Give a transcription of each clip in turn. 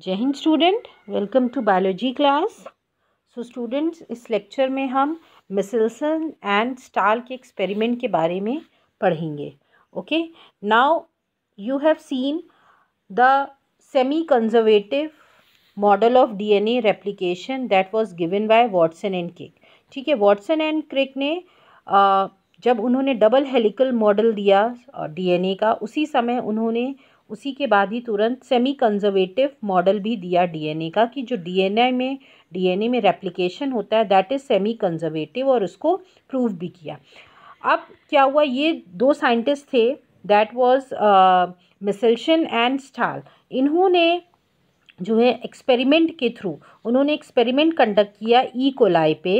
जय हिंद student, welcome to biology class. So students, इस लेक्चर में हम मिसेल्सन एंड स्टाल के एक्सपेरिमेंट के बारे में पढ़ेंगे। Okay, now you have seen the semi conservative model of DNA replication that was given by Watson and Crick. ठीक है, वॉटसन एंड क्रिक ने जब उन्होंने डबल हेलिकल मॉडल दिया डीएनए का, उसी के बाद ही तुरंत सेमी कंजर्वेटिव मॉडल भी दिया डीएनए का कि जो डीएनए में रेप्लिकेशन होता है दैट इज़ सेमी कंजर्वेटिव, और उसको प्रूव भी किया। अब क्या हुआ, ये दो साइंटिस्ट थे दैट वाज मिसेल्सन एंड स्टाल। इन्होंने जो है एक्सपेरिमेंट के थ्रू उन्होंने एक्सपेरिमेंट कंडक्ट किया ई कोलाई पे,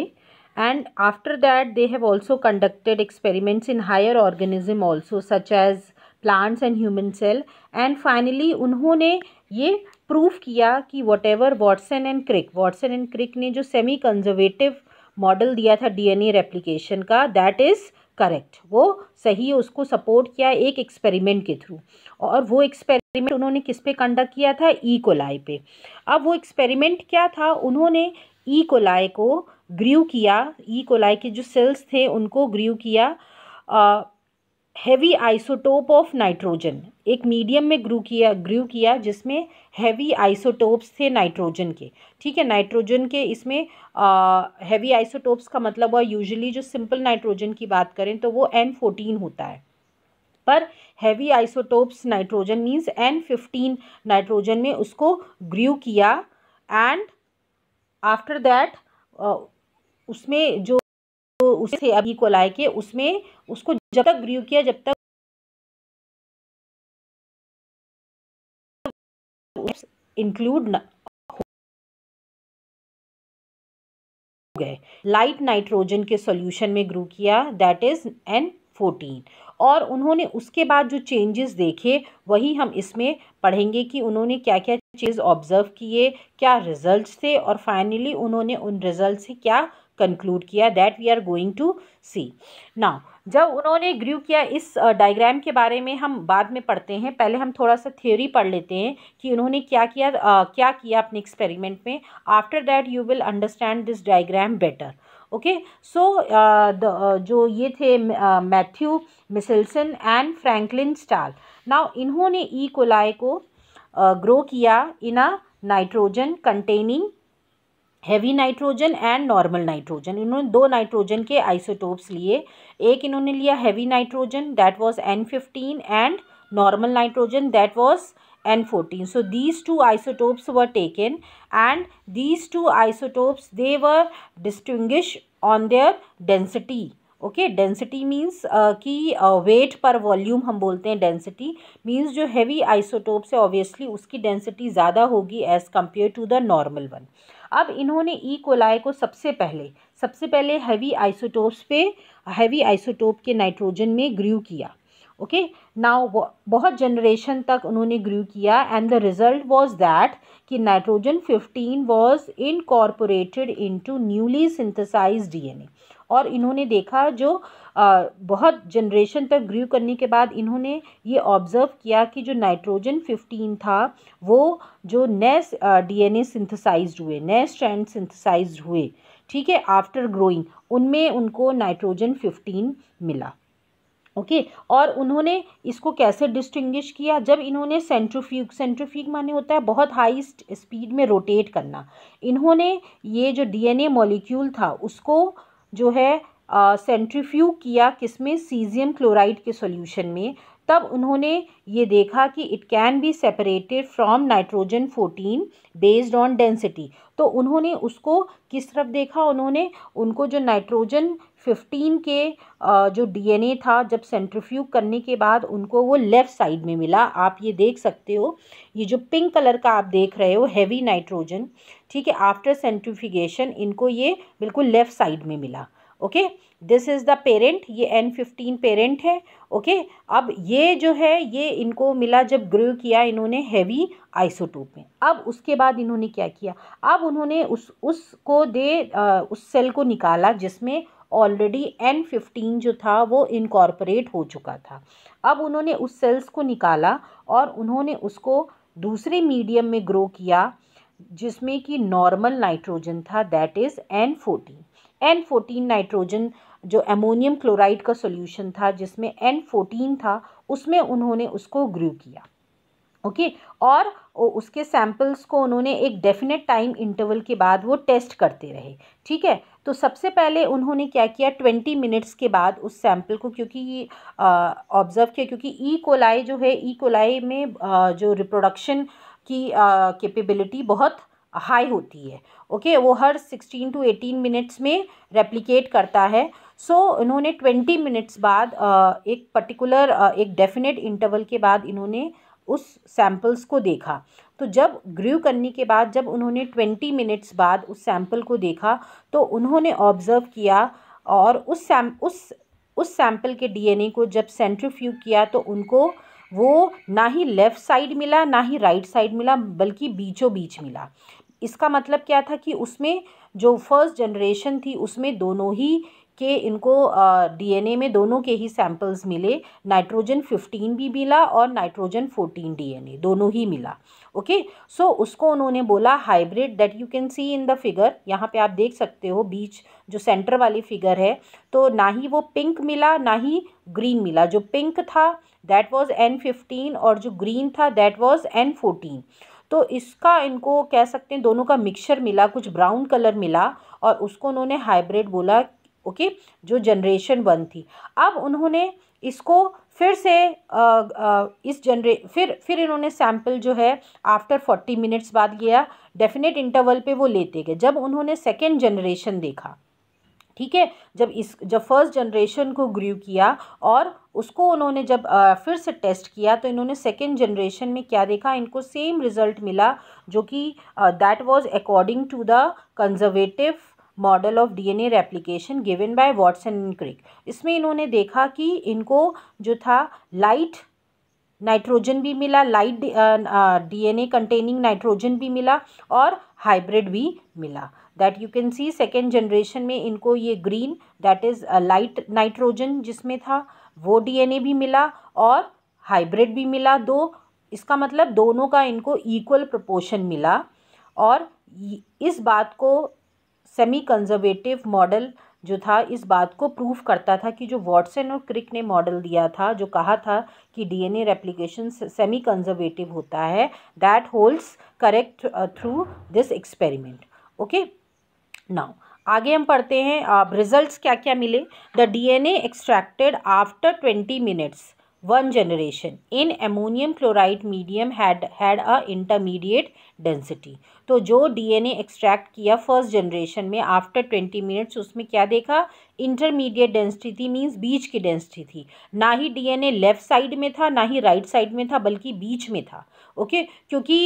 and after that they have also conducted experiments in higher organism also such as plants and human cell, and finally उन्होंने ये प्रूव किया कि वॉटएवर वॉटसन एंड क्रिक ने जो सेमी कंजर्वेटिव मॉडल दिया था डीएनए रेप्लिकेशन का दैट इज़ करेक्ट, वो सही है। उसको सपोर्ट किया एक एक्सपेरिमेंट के थ्रू, और वो एक्सपेरिमेंट उन्होंने किस पे कंडक्ट किया था? ई कोलाई पे। अब वो एक्सपेरिमेंट क्या था? उन्होंने ई कोलाई को ग्रू किया, ई कोलाई के जो सेल्स थे उनको ग्रू किया हैवी आइसोटोप ऑफ नाइट्रोजन, एक मीडियम में ग्रू किया जिसमें हैवी आइसोटोप्स थे नाइट्रोजन के। ठीक है, नाइट्रोजन के इसमें हैवी आइसोटोप्स का मतलब हुआ, यूजुअली जो सिंपल नाइट्रोजन की बात करें तो वो N14 होता है, पर heavy isotopes nitrogen means N15 nitrogen में उसको ग्रू किया, एंड आफ्टर दैट उसमें जो उसे अभी कोलाई के उसमें उसको जब तक ग्रू किया जब तक इंक्लूड हो गए। लाइट नाइट्रोजन के सॉल्यूशन में ग्रू किया दैट इज N14, और उन्होंने उसके बाद जो चेंजेस देखे वही हम इसमें पढ़ेंगे कि उन्होंने क्या क्या चीज़ ऑब्जर्व किए, क्या रिजल्ट्स थे, और फाइनली उन्होंने उन रिजल्ट से क्या कंक्लूड किया, that we are going to see now. जब उन्होंने ग्रू किया, इस डायग्राम के बारे में हम बाद में पढ़ते हैं, पहले हम थोड़ा सा थ्योरी पढ़ लेते हैं कि उन्होंने क्या किया अपने एक्सपेरिमेंट में। After that you will understand this diagram better. Okay, so जो ये थे Matthew Meselson and Franklin Stahl. Now इन्होंने ई कोलाई को ग्रो किया in a nitrogen containing heavy nitrogen and normal nitrogen. इन्होंने दो नाइट्रोजन के आइसोटोप्स लिए, एक इन्होंने लिया heavy nitrogen that was N15 and normal nitrogen that was N14. So these two isotopes were taken, and these two isotopes they were distinguished on their density. Okay, density means कि weight पर volume हम बोलते हैं। Density means जो heavy isotopes है obviously उसकी density ज़्यादा होगी as compared to the normal one. अब इन्होंने ई कोलाई को सबसे पहले हैवी आइसोटोप के नाइट्रोजन में ग्रू किया। ओके, नाउ बहुत जनरेशन तक उन्होंने ग्रू किया, and the result was that कि nitrogen 15 was incorporated into newly synthesised DNA. और इन्होंने देखा जो बहुत जनरेशन तक ग्रू करने के बाद इन्होंने ये ऑब्ज़र्व किया कि जो नाइट्रोजन 15 था वो जो नए डीएनए सिंथेसाइज्ड हुए, नए स्ट्रैंड सिंथेसाइज्ड हुए, ठीक है, आफ्टर ग्रोइंग, उनमें उनको नाइट्रोजन 15 मिला। ओके, और उन्होंने इसको कैसे डिस्टिंग्विश किया? जब इन्होंने सेंट्रीफ्यूग माने होता है बहुत हाई स्पीड में रोटेट करना, इन्होंने ये जो डीएनए मॉलिक्यूल था उसको जो है सेंट्रीफ्यूग किया, किसमें? सीजियम क्लोराइड के सॉल्यूशन में। तब उन्होंने ये देखा कि it can be separated from nitrogen 14 based on density. तो उन्होंने उसको किस तरफ देखा? उन्होंने उनको जो नाइट्रोजन 15 के जो डीएनए था जब सेंट्रीफ्यूग करने के बाद उनको वो लेफ़्ट साइड में मिला। आप ये देख सकते हो, ये जो पिंक कलर का आप देख रहे हो हैवी नाइट्रोजन, ठीक है, आफ्टर सेंट्रीफ्यूगेशन इनको ये बिल्कुल लेफ़्ट साइड में मिला। Okay, this is the parent, ये N15 पेरेंट है। ओके, अब ये जो है ये इनको मिला जब ग्रू किया इन्होंने हैवी आइसोटोप में। अब उसके बाद इन्होंने क्या किया? अब उन्होंने उस सेल को निकाला जिसमें ऑलरेडी N15 जो था वो इनकॉर्पोरेट हो चुका था। अब उन्होंने उस सेल्स को निकाला और उन्होंने उसको दूसरे मीडियम में ग्रो किया जिसमें कि नॉर्मल नाइट्रोजन था, दैट इज़ N14 नाइट्रोजन जो अमोनियम क्लोराइड का सॉल्यूशन था जिसमें N14 था, उसमें उन्होंने उसको ग्रू किया। ओके और उसके सैंपल्स को उन्होंने एक डेफिनेट टाइम इंटरवल के बाद वो टेस्ट करते रहे। ठीक है, तो सबसे पहले उन्होंने क्या किया, 20 मिनट्स के बाद उस सैंपल को, क्योंकि ये ऑब्ज़र्व किया क्योंकि ई कोलाई जो है, ई कोलाई में जो रिप्रोडक्शन की कैपेबिलिटी बहुत हाई होती है। ओके वो हर 16 to 18 मिनट्स में रेप्लिकेट करता है। सो इन्होंने 20 मिनट्स बाद एक पर्टिकुलर एक डेफिनेट इंटरवल के बाद इन्होंने उस सैंपल्स को देखा। तो जब ग्रू करने के बाद जब उन्होंने 20 मिनट्स बाद उस सैंपल को देखा तो उन्होंने ऑब्ज़र्व किया और उस सैंपल के डीएनए को जब सेंट्रीफ्यूज किया तो उनको वो ना ही लेफ़्ट साइड मिला ना ही राइट साइड मिला, बल्कि बीचों बीच मिला। इसका मतलब क्या था कि उसमें जो फर्स्ट जनरेशन थी उसमें दोनों ही के इनको डीएनए में दोनों के ही सैंपल्स मिले, नाइट्रोजन 15 भी मिला और नाइट्रोजन 14 डीएनए दोनों ही मिला। ओके सो उसको उन्होंने बोला hybrid, that you can see in the figure. यहाँ पे आप देख सकते हो बीच जो सेंटर वाली फिगर है, तो ना ही वो पिंक मिला ना ही ग्रीन मिला। जो पिंक था दैट वाज N15 और जो ग्रीन था दैट वाज N14। तो इसका इनको कह सकते हैं दोनों का मिक्सचर मिला, कुछ ब्राउन कलर मिला और उसको उन्होंने हाइब्रिड बोला। ओके जो जनरेशन 1 थी। अब उन्होंने इसको फिर से फिर इन्होंने सैंपल जो है आफ्टर 40 मिनट्स बाद लिया, डेफिनेट इंटरवल पे वो लेते गए। जब उन्होंने सेकेंड जनरेशन देखा, ठीक है, जब फर्स्ट जनरेशन को ग्रू किया और उसको उन्होंने जब फिर से टेस्ट किया तो इन्होंने सेकेंड जनरेशन में क्या देखा, इनको सेम रिजल्ट मिला जो कि that was according to the conservative model of DNA replication given by Watson and Crick. इसमें इन्होंने देखा कि इनको जो था लाइट नाइट्रोजन भी मिला, लाइट डीएनए कंटेनिंग नाइट्रोजन भी मिला और हाइब्रिड भी मिला। That you can see second generation में इनको ये green that is light nitrogen जिसमें था वो डीएनए भी मिला और हाइब्रिड भी मिला दो। इसका मतलब दोनों का इनको इक्वल प्रोपोर्शन मिला और इस बात को सेमी कंजर्वेटिव मॉडल जो था इस बात को प्रूफ करता था कि जो वॉटसन और क्रिक ने मॉडल दिया था, जो कहा था कि डीएनए रेप्लिकेशन सेमी कंजर्वेटिव होता है, that holds correct through this experiment. Okay now आगे हम पढ़ते हैं अब रिजल्ट्स क्या क्या मिले। The DNA extracted after 20 minutes 1 generation in ammonium chloride medium had a intermediate density। तो जो डीएनए एक्सट्रैक्ट किया फर्स्ट जनरेशन में आफ्टर 20 मिनट्स उसमें क्या देखा, इंटरमीडिएट डेंसिटी थी, मीन्स बीच की डेंसिटी थी। ना ही डीएनए लेफ़्ट साइड में था ना ही राइट साइड में था, बल्कि बीच में था। ओके क्योंकि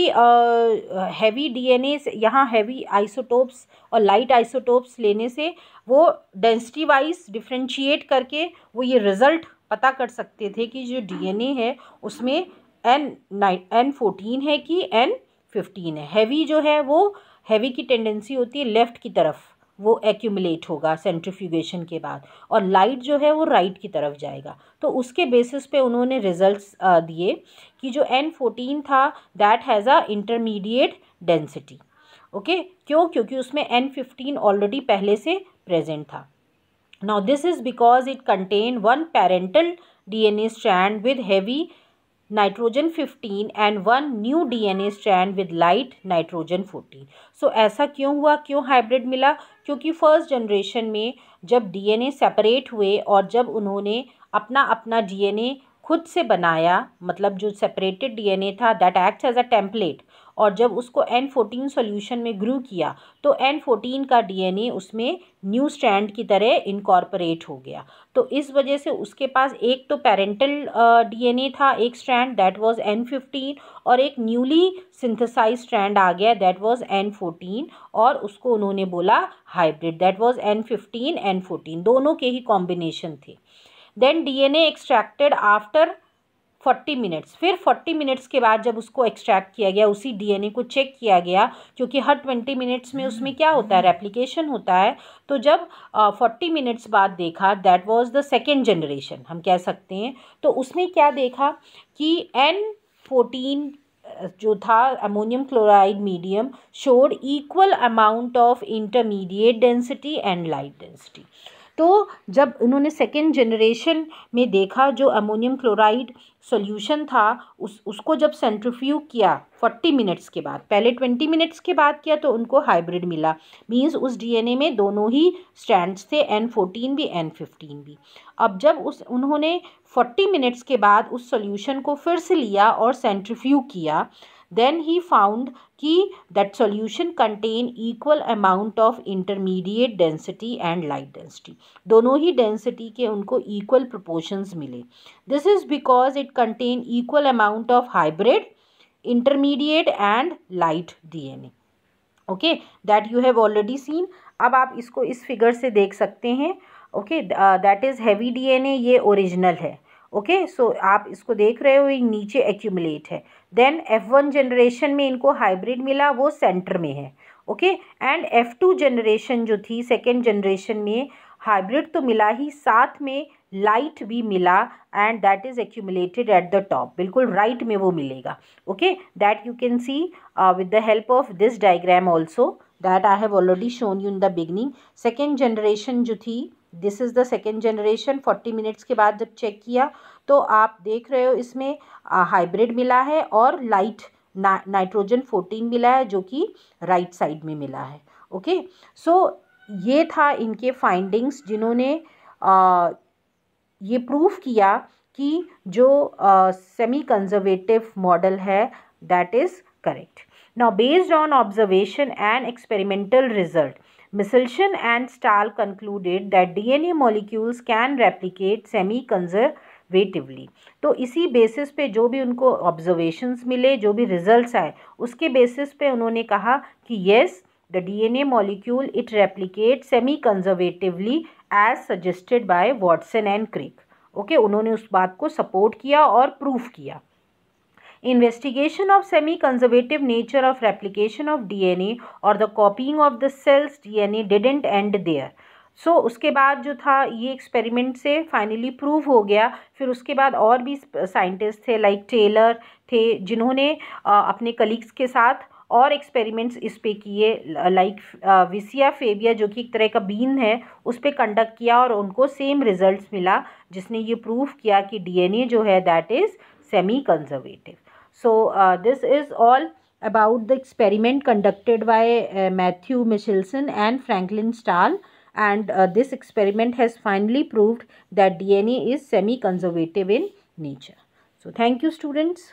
हैवी डीएनए यहाँ हैवी आइसोटोप्स और लाइट आइसोटोप्स लेने से वो डेंसिटी वाइज डिफ्रेंशिएट करके वो ये रिज़ल्ट पता कर सकते थे कि जो डीएनए है उसमें N14 है कि N15 है। हैवी जो है वो हैवी की टेंडेंसी होती है लेफ़्ट की तरफ, वो एक्यूमुलेट होगा सेंट्रीफ्यूगेशन के बाद, और लाइट जो है वो राइट की तरफ जाएगा। तो उसके बेसिस पे उन्होंने रिजल्ट्स दिए कि जो N14 था that has a intermediate density. Okay क्योंकि उसमें N15 ऑलरेडी पहले से प्रेजेंट था। Now this is because it contained one parental DNA strand with heavy nitrogen 15 and one new DNA strand with light nitrogen 14। So ऐसा क्यों हुआ, क्यों hybrid मिला? क्योंकि फर्स्ट जनरेशन में जब डीएनए सेपरेट हुए और जब उन्होंने अपना अपना डीएनए खुद से बनाया, मतलब जो सेपरेटेड डीएनए था that acts as a template, और जब उसको N14 सॉल्यूशन में ग्रू किया तो N14 का डीएनए उसमें न्यू स्ट्रैंड की तरह इनकॉर्पोरेट हो गया। तो इस वजह से उसके पास एक तो पेरेंटल डीएनए था, एक स्ट्रैंड दैट वाज N15, और एक न्यूली सिंथेसाइज स्ट्रैंड आ गया दैट वाज N14, और उसको उन्होंने बोला hybrid, that was N15 N14 दोनों के ही कॉम्बिनेशन थे। Then DNA extracted after 40 minutes, फिर 40 मिनट्स के बाद जब उसको एक्सट्रैक्ट किया गया उसी डीएनए को चेक किया गया, क्योंकि हर 20 मिनट्स में उसमें क्या होता है, रेप्लिकेशन होता है। तो जब 40 मिनट्स बाद देखा that was the second generation हम कह सकते हैं, तो उसने क्या देखा कि N14 जो था ammonium chloride medium showed equal amount of intermediate density and light density. तो जब उन्होंने सेकेंड जनरेशन में देखा जो अमोनियम क्लोराइड सॉल्यूशन था उसको जब सेंट्रीफ्यूग किया 40 मिनट्स के बाद, पहले 20 मिनट्स के बाद किया तो उनको हाइब्रिड मिला। मींस उस डीएनए में दोनों ही स्ट्रैंड्स थे, N14 भी N15 भी। अब जब उन्होंने 40 मिनट्स के बाद उस सॉल्यूशन को फिर से लिया और सेंट्रीफ्यूग किया, देन ही फाउंड कि that solution contain equal amount of intermediate density and light density. दोनों ही डेंसिटी के उनको इक्वल प्रोपोर्शंस मिले। This is because it contain equal amount of hybrid, intermediate and light DNA. Okay, that you have already seen. अब आप इसको इस figure से देख सकते हैं। Okay, that is heavy DNA, ये ओरिजिनल है। ओके, सो आप इसको देख रहे हो, ये नीचे एक्यूमुलेट है। देन F1 जनरेशन में इनको हाइब्रिड मिला, वो सेंटर में है। ओके, एंड F2 जनरेशन जो थी सेकेंड जनरेशन में हाइब्रिड तो मिला ही, साथ में लाइट भी मिला, and that is accumulated at the top, बिल्कुल राइट में वो मिलेगा। Okay, that you can see with the help of this diagram also, that I have already shown you in the beginning. Second generation जो थी, this is the second generation. 40 minutes के बाद जब check किया तो आप देख रहे हो इसमें हाइब्रिड मिला है और लाइट नाइट्रोजन 14 मिला है, जो कि राइट साइड में मिला है। ओके, सो ये था इनके फाइंडिंग्स, जिन्होंने ये प्रूफ किया कि जो सेमी कंजर्वेटिव मॉडल है that is correct. Now based on observation and experimental result, Michelson and Stahl concluded that DNA molecules can replicate semi-conservatively। तो इसी बेसिस पे जो भी उनको ऑब्जर्वेशंस मिले, जो भी रिजल्ट्स आए, उसके बेसिस पे उन्होंने कहा कि yes, the DNA molecule it replicates semi-conservatively as suggested by Watson and Crick। Okay, उन्होंने उस बात को सपोर्ट किया और प्रूफ किया। Investigation of semi-conservative nature of replication of DNA or the copying of the cell's DNA didn't end there। सो उसके बाद जो था ये एक्सपेरिमेंट से फाइनली प्रूव हो गया। फिर उसके बाद और भी साइंटिस्ट थे लाइक टेलर थे, जिन्होंने अपने कलीग्स के साथ और एक्सपेरिमेंट्स इस पे किए, लाइक विसिया फेबिया जो कि एक तरह का बीन है, उस पर कंडक्ट किया और उनको सेम रिजल्ट्स मिला, जिसने ये प्रूव किया कि डीएनए जो है that is semi conservative. So this is all about the experiment conducted by Matthew Michelson and Franklin Stahl, and this experiment has finally proved that DNA is semi-conservative in nature. So thank you students.